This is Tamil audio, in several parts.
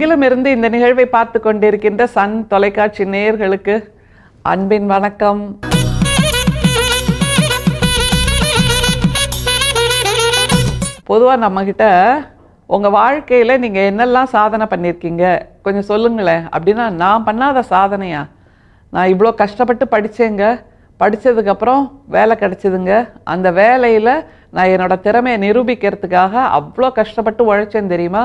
இருந்து இந்த நிகழ்வை பார்த்து கொண்டிருக்கின்ற சன் தொலைக்காட்சி நேயர்களுக்கு அன்பின் வணக்கம். பொதுவாக நம்மக்கிட்ட உங்கள் வாழ்க்கையில் நீங்கள் என்னெல்லாம் சாதனை பண்ணியிருக்கீங்க கொஞ்சம் சொல்லுங்களேன் அப்படின்னா, நான் பண்ணாத சாதனையா? நான் இவ்வளோ கஷ்டப்பட்டு படித்தேங்க, படித்ததுக்கப்புறம் வேலை கிடச்சிதுங்க, அந்த வேலையில் நான் என்னோடய திறமையை நிரூபிக்கிறதுக்காக அவ்வளோ கஷ்டப்பட்டு உழைச்சேன் தெரியுமா?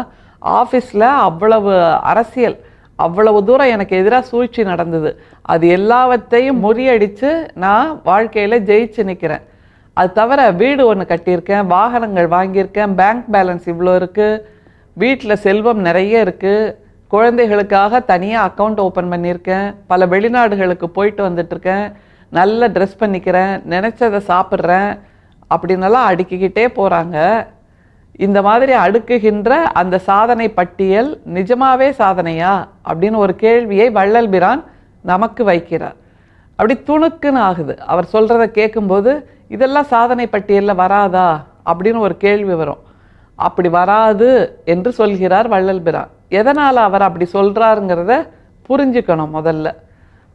ஆஃபீஸில் அவ்வளவு அரசியல், அவ்வளவு தூரம் எனக்கு எதிராக சூழ்ச்சி நடந்தது. அது எல்லாவற்றையும் முறியடித்து நான் வாழ்க்கையில் ஜெயிச்சு நிற்கிறேன். அது தவிர வீடு ஒன்று கட்டியிருக்கேன், வாகனங்கள் வாங்கியிருக்கேன், பேங்க் பேலன்ஸ் இவ்வளோ இருக்குது, வீட்டில் செல்வம் நிறைய இருக்குது, குழந்தைகளுக்காக தனியாக அக்கௌண்ட் ஓப்பன் பண்ணியிருக்கேன், பல வெளிநாடுகளுக்கு போயிட்டு வந்துட்டுருக்கேன், நல்ல ட்ரெஸ் பண்ணிக்கிறேன், நினச்சதை சாப்பிட்றேன் அப்படின்னெல்லாம் அடுக்கிக்கிட்டே போகிறாங்க. இந்த மாதிரி அடுக்குகின்ற அந்த சாதனை பட்டியல் நிஜமாவே சாதனையா அப்படின்னு ஒரு கேள்வியை வள்ளல் பிரான் நமக்கு வைக்கிறார். அப்படி துணுக்குன்னு ஆகுது. அவர் சொல்கிறத கேட்கும்போது இதெல்லாம் சாதனை பட்டியலில் வராதா அப்படின்னு ஒரு கேள்வி வரும். அப்படி வராது என்று சொல்கிறார் வள்ளல் பிரான். எதனால் அவர் அப்படி சொல்கிறாருங்கிறத புரிஞ்சுக்கணும் முதல்ல.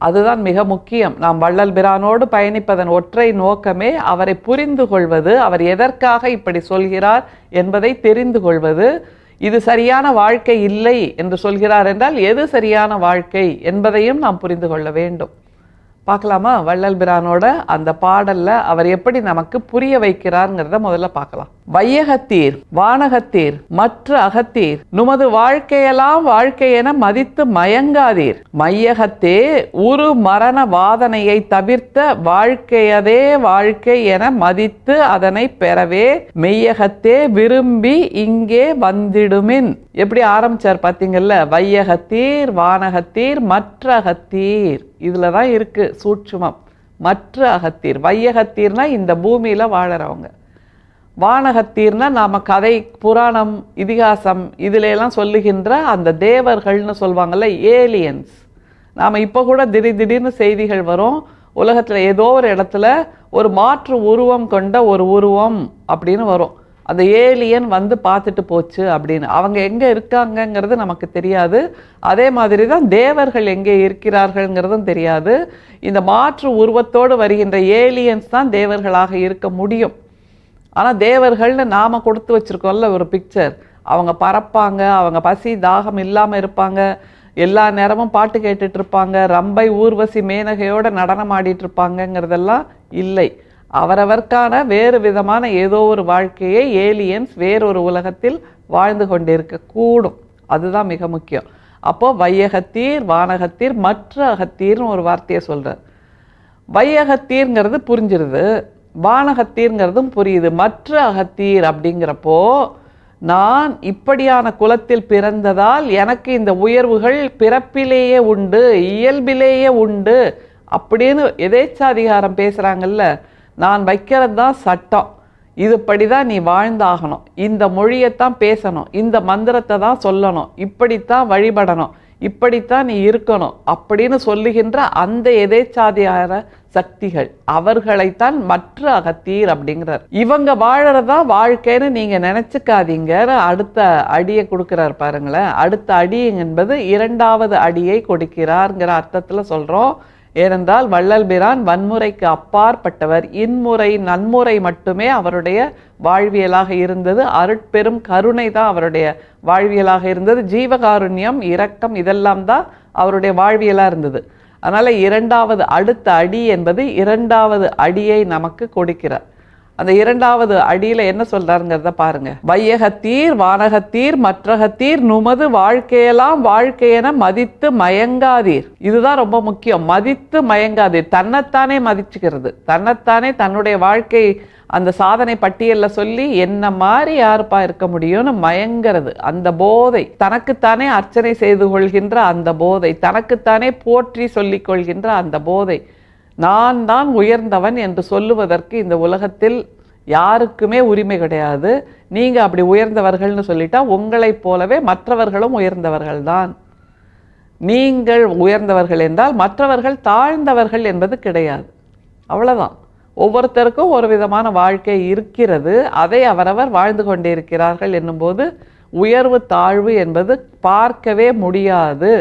அதுதான் மிக முக்கியம். நாம் வள்ளல் பிரானோடு பயணிப்பதன் ஒற்றை நோக்கமே அவரை புரிந்து கொள்வது, அவர் எதற்காக இப்படி சொல்கிறார் என்பதை தெரிந்து கொள்வது. இது சரியான வாழ்க்கை இல்லை என்று சொல்கிறார் என்றால் எது சரியான வாழ்க்கை என்பதையும் நாம் புரிந்து கொள்ள வேண்டும். பார்க்கலாமா? வள்ளல் பிரானோட அந்த பாடல்ல அவர் எப்படி நமக்கு புரிய வைக்கிறார்ங்கிறத முதல்ல பார்க்கலாம். வையகத்தீர் வானகத்தீர் மற்ற அகத்தீர் நுமது வாழ்க்கையெல்லாம் வாழ்க்கையென மதித்து மயங்காதீர். மையகத்தே உரு மரண வாதனையை தவிர்த்த வாழ்க்கையதே வாழ்க்கை என மதித்து அதனை பெறவே மெய்யகத்தே விரும்பி இங்கே வந்திடுமின். எப்படி ஆரம்பிச்சார் பார்த்தீங்கல்ல? வையகத்தீர் வானகத்தீர் மற்ற அகத்தீர். இதில் தான் இருக்கு சூட்சுமம். மற்ற அகத்தீர், வையகத்தீர்னா இந்த பூமியில் வாழறவங்க, வானகத்தீர்னா நாம் கதை புராணம் இதிகாசம் இதிலெல்லாம் சொல்லுகின்ற அந்த தேவர்கள்னு சொல்லுவாங்கள்ல, ஏலியன்ஸ். நாம் இப்போ கூட திடீர்னு செய்திகள் வரும், உலகத்தில் ஏதோ ஒரு இடத்துல ஒரு மாற்று உருவம் கொண்ட ஒரு உருவம் அப்படின்னு வரும். அந்த ஏலியன் வந்து பார்த்துட்டு போச்சு அப்படின்னு. அவங்க எங்கே இருக்காங்கங்கிறது நமக்கு தெரியாது. அதே மாதிரி தான் தேவர்கள் எங்கே இருக்கிறார்கள்ங்கிறதும் தெரியாது. இந்த மாற்று உருவத்தோடு வருகின்ற ஏலியன்ஸ் தான் தேவர்களாக இருக்க முடியும். ஆனால் தேவர்கள்னு நாம் கொடுத்து வச்சுருக்கோம்ல ஒரு பிக்சர், அவங்க பறப்பாங்க, அவங்க பசி தாகம் இல்லாமல் இருப்பாங்க, எல்லா நேரமும் பாட்டு கேட்டுட்டு இருப்பாங்க, ரம்பை ஊர்வசி மேனகையோடு நடனம் ஆடிட்டு இருப்பாங்கங்கிறதெல்லாம் இல்லை. அவரவர்க்கான வேறு விதமான ஏதோ ஒரு வாழ்க்கையை ஏலியன்ஸ் வேறொரு உலகத்தில் வாழ்ந்து கொண்டிருக்க கூடும். அதுதான் மிக முக்கியம். அப்போது வையகத்தீர் வானகத்தீர் மற்ற அகத்தீர்னு ஒரு வார்த்தையை சொல்கிறார். வையகத்தீர்ங்கிறது புரிஞ்சிருது, வானகத்தீர்ங்கிறதும் புரியுது. மற்ற அகத்தீர் அப்படிங்கிறப்போ நான் இப்படியான குலத்தில் பிறந்ததால் எனக்கு இந்த உயர்வுகள் பிறப்பிலேயே உண்டு, இயல்பிலேயே உண்டு அப்படின்னு எதேச்சாதிகாரம் பேசுகிறாங்கல்ல. நான் வைக்கிறது தான் சட்டம், இதுபடி தான் நீ வாழ்ந்தாகணும், இந்த மொழியைத்தான் பேசணும், இந்த மந்திரத்தை தான் சொல்லணும், இப்படித்தான் வழிபடணும், இப்படித்தான் நீ இருக்கணும் அப்படின்னு சொல்லுகின்ற அந்த எதேச்சாதிகார சக்திகள், அவர்களைத்தான் மற்ற அகத்தீர் அப்படிங்கிறார். இவங்க வாழறதா வாழ்க்கைன்னு நீங்க நினைச்சுக்காதீங்க. அடுத்த அடியை கொடுக்கிறார் பாருங்களேன். அடுத்த அடி என்பது இரண்டாவது அடியை கொடுக்கிறார்ங்கிற அர்த்தத்துல சொல்றோம். ஏனென்றால் வள்ளல் பிரான் வன்முறைக்கு அப்பாற்பட்டவர். இன்முறை நன்முறை மட்டுமே அவருடைய வாழ்வியலாக இருந்தது. அருட்பெரும் கருணை தான் அவருடைய வாழ்வியலாக இருந்தது. ஜீவகாருண்யம், இரக்கம் இதெல்லாம் தான் அவருடைய வாழ்வியலாக இருந்தது. அதனால் இரண்டாவது அடுத்த அடி என்பது இரண்டாவது அடியை நமக்கு கொடுக்கிறார். அந்த இரண்டாவது அடியில் என்ன சொல்றாருங்கிறத பாருங்க. வையகத்தீர் வானகத்தீர் மற்றகத்தீர் நுமது வாழ்க்கையெல்லாம் வாழ்க்கையென மதித்து மயங்காதீர். இதுதான் ரொம்ப முக்கியம். மதித்து மயங்காதீர். தன்னைத்தானே மதிச்சுக்கிறது, தன்னைத்தானே தன்னுடைய வாழ்க்கை அந்த சாதனை பட்டியலில் சொல்லி என்ன மாதிரி யாருப்பா இருக்க முடியும்னு மயங்கிறது. அந்த போதை, தனக்குத்தானே அர்ச்சனை செய்து கொள்கின்ற அந்த போதை, தனக்குத்தானே போற்றி சொல்லிக் கொள்கின்ற அந்த போதை, நான் தான் உயர்ந்தவன் என்று சொல்லுவதற்கு இந்த உலகத்தில் யாருக்குமே உரிமை கிடையாது. நீங்கள் அப்படி உயர்ந்தவர்கள்னு சொல்லிட்டா உங்களைப் போலவே மற்றவர்களும் உயர்ந்தவர்கள் தான். நீங்கள் உயர்ந்தவர்கள் என்றால் மற்றவர்கள் தாழ்ந்தவர்கள் என்பது கிடையாது. அவ்வளோதான். ஒவ்வொருத்தருக்கும் ஒரு விதமான வாழ்க்கை இருக்கிறது. அதை அவரவர் வாழ்ந்து கொண்டே இருக்கிறார்கள் என்னும்போது உயர்வு தாழ்வு என்பது பார்க்கவே முடியாது.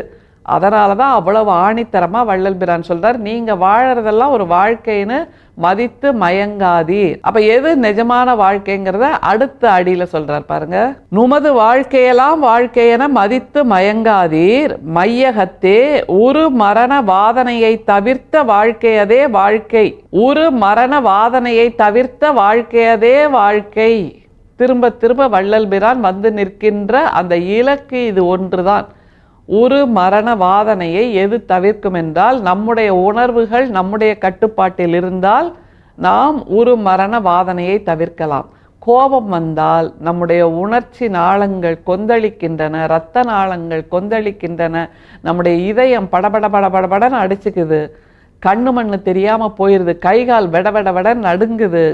அதனால தான் அவ்வளவு ஆணித்தரமாக வள்ளல் பிரான் சொல்கிறார், நீங்கள் வாழறதெல்லாம் ஒரு வாழ்க்கைன்னு மதித்து மயங்காதீர். அப்போ எது நிஜமான வாழ்க்கைங்கிறத அடுத்த அடியில் சொல்கிறார் பாருங்க. நுமது வாழ்க்கையெல்லாம் வாழ்க்கையென மதித்து மயங்காதீர், மையகத்தே உரு மரண வாதனையை தவிர்த்த வாழ்க்கையதே வாழ்க்கை. உரு மரண வாதனையை தவிர்த்த வாழ்க்கையதே வாழ்க்கை. திரும்ப திரும்ப வள்ளல் பிரான் வந்து நிற்கின்ற அந்த இலக்கு இது ஒன்றுதான். ஒரு மரண வாதனையை எது தவிர்க்கும் என்றால், நம்முடைய உணர்வுகள் நம்முடைய கட்டுப்பாட்டில் இருந்தால் நாம் ஒரு மரண வாதனையை தவிர்க்கலாம். கோபம் வந்தால் நம்முடைய உணர்ச்சி நாளங்கள் கொந்தளிக்கின்றன, இரத்த நாளங்கள் கொந்தளிக்கின்றன, நம்முடைய இதயம் படபட படபடன்னு அடிச்சுக்குது, கண்ணு மண்ணு தெரியாமல் போயிடுது, கைகால் வெடவெடவெட நடுங்குது,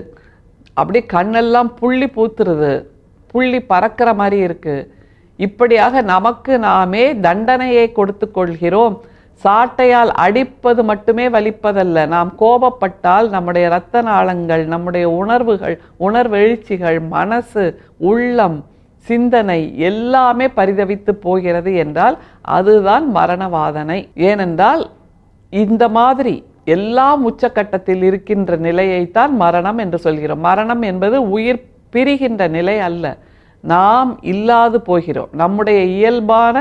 அப்படி கண்ணெல்லாம் புள்ளி பூத்துருது, புள்ளி பறக்கிற மாதிரி இருக்குது. இப்படியாக நமக்கு நாமே தண்டனையை கொடுத்து கொள்கிறோம். சாட்டையால் அடிப்பது மட்டுமே வலிப்பதல்ல. நாம் கோபப்பட்டால் நம்முடைய இரத்த நாளங்கள், நம்முடைய உணர்வுகள், உணர்வெழுச்சிகள், மனசு, உள்ளம், சிந்தனை எல்லாமே பரிதவித்து போகிறது என்றால் அதுதான் மரணவாதனை. ஏனென்றால் இந்த மாதிரி எல்லாம் உச்சக்கட்டத்தில் இருக்கின்ற நிலையைத்தான் மரணம் என்று சொல்கிறோம். மரணம் என்பது உயிர் பிரிகின்ற நிலை அல்ல, நாம் இல்லாது போகிறோம். நம்முடைய இயல்பான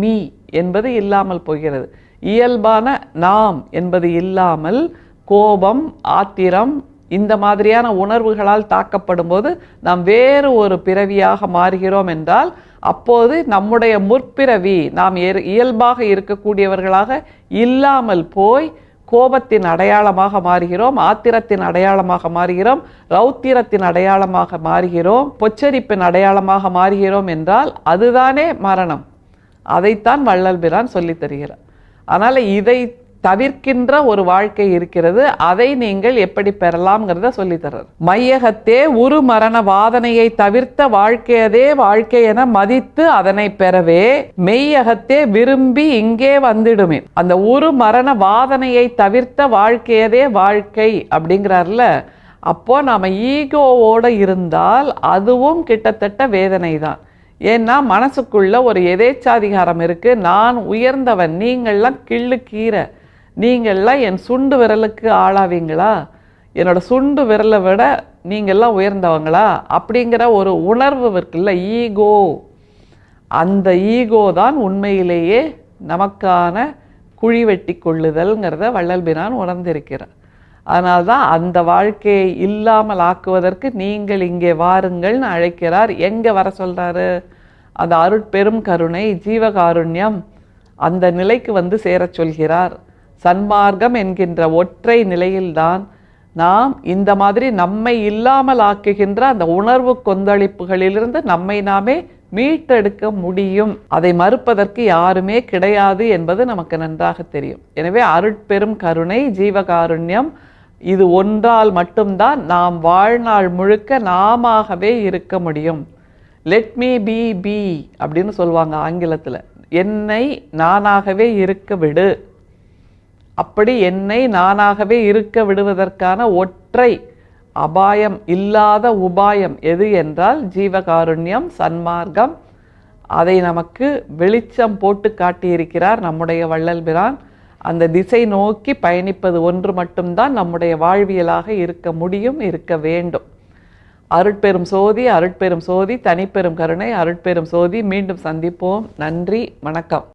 மீ என்பது இல்லாமல் போகிறது. இயல்பான நாம் என்பது இல்லாமல் கோபம், ஆத்திரம் இந்த மாதிரியான உணர்வுகளால் தாக்கப்படும் போது நாம் வேறு ஒரு பிறவியாக மாறுகிறோம் என்றால், அப்போது நம்முடைய முற்பிறவி நாம் இயல்பாக இருக்கக்கூடியவர்களாக இல்லாமல் போய் கோபத்தின் அடையாளமாக மாறுகிறோம், ஆத்திரத்தின் அடையாளமாக மாறுகிறோம், ரௌத்திரத்தின் அடையாளமாக மாறுகிறோம், பொச்சரிப்பின் அடையாளமாக மாறுகிறோம் என்றால் அதுதானே மரணம். அதைத்தான் வள்ளல் பிரான் சொல்லித் தருகிறார். அதனால் இதை தவிர்க்கின்ற ஒரு வாழ்க்கை இருக்கிறது. அதை நீங்கள் எப்படி பெறலாம்ங்கிறத சொல்லித்தர்றார். மையகத்தே உரு மரண வாதனையை தவிர்த்த வாழ்க்கையதே வாழ்க்கை என மதித்து அதனை பெறவே மெய்யகத்தே விரும்பி இங்கே வந்துடுமே. அந்த உரு மரண வாதனையை தவிர்த்த வாழ்க்கையதே வாழ்க்கை அப்படிங்கிறார்ல, அப்போ நாம ஈகோவோடு இருந்தால் அதுவும் கிட்டத்தட்ட வேதனை தான். ஏன்னா மனசுக்குள்ள ஒரு எதேச்சாதிகாரம் இருக்கு. நான் உயர்ந்தவன், நீங்கள்லாம் கிள்ளு கீரை, நீங்கள்லாம் என் சுண்டு விரலுக்கு ஆளாவீங்களா, என்னோட சுண்டு விரலை விட நீங்கள்லாம் உயர்ந்தவங்களா அப்படிங்கிற ஒரு உணர்வு இருக்குல்ல, ஈகோ. அந்த ஈகோ தான் உண்மையிலேயே நமக்கான குழி வெட்டி கொள்ளுதல்ங்கிறத வள்ளல் பிரான் உணர்ந்திருக்கிறார். அதனால்தான் அந்த வாழ்க்கையை இல்லாமல் ஆக்குவதற்கு நீங்கள் இங்கே வாருங்கள்னு அழைக்கிறார். எங்கே வர சொல்கிறாரு? அந்த அருட்பெரும் கருணை, ஜீவகாருண்யம், அந்த நிலைக்கு வந்து சேரச் சொல்கிறார். சன்மார்க்கம் என்கின்ற ஒற்றை நிலையில்தான் நாம் இந்த மாதிரி நம்மை இல்லாமல் ஆக்குகின்ற அந்த உணர்வு கொந்தளிப்புகளிலிருந்து நம்மை நாமே மீட்டெடுக்க முடியும். அதை மறுப்பதற்கு யாருமே கிடையாது என்பது நமக்கு நன்றாக தெரியும். எனவே அருட்பெரும் கருணை, ஜீவகாருண்யம் இது ஒன்றால் மட்டும்தான் நாம் வாழ்நாள் முழுக்க நாமாகவே இருக்க முடியும். லெட் மீ பி பி அப்படின்னு சொல்லுவாங்க ஆங்கிலத்தில். என்னை நானாகவே இருக்க விடு. அப்படி என்னை நானாகவே இருக்க விடுவதற்கான ஒற்றை அபாயம் இல்லாத உபாயம் எது என்றால் ஜீவகாருண்யம், சன்மார்க்கம். அதை நமக்கு வெளிச்சம் போட்டு காட்டியிருக்கிறார் நம்முடைய வள்ளல் பிரான். அந்த திசை நோக்கி பயணிப்பது ஒன்று மட்டும்தான் நம்முடைய வாழ்வியலாக இருக்க முடியும், இருக்க வேண்டும். அருட்பெரும் சோதி, அருட்பெரும் சோதி, தனிப்பெரும் கருணை, அருட்பெரும் சோதி. மீண்டும் சந்திப்போம். நன்றி, வணக்கம்.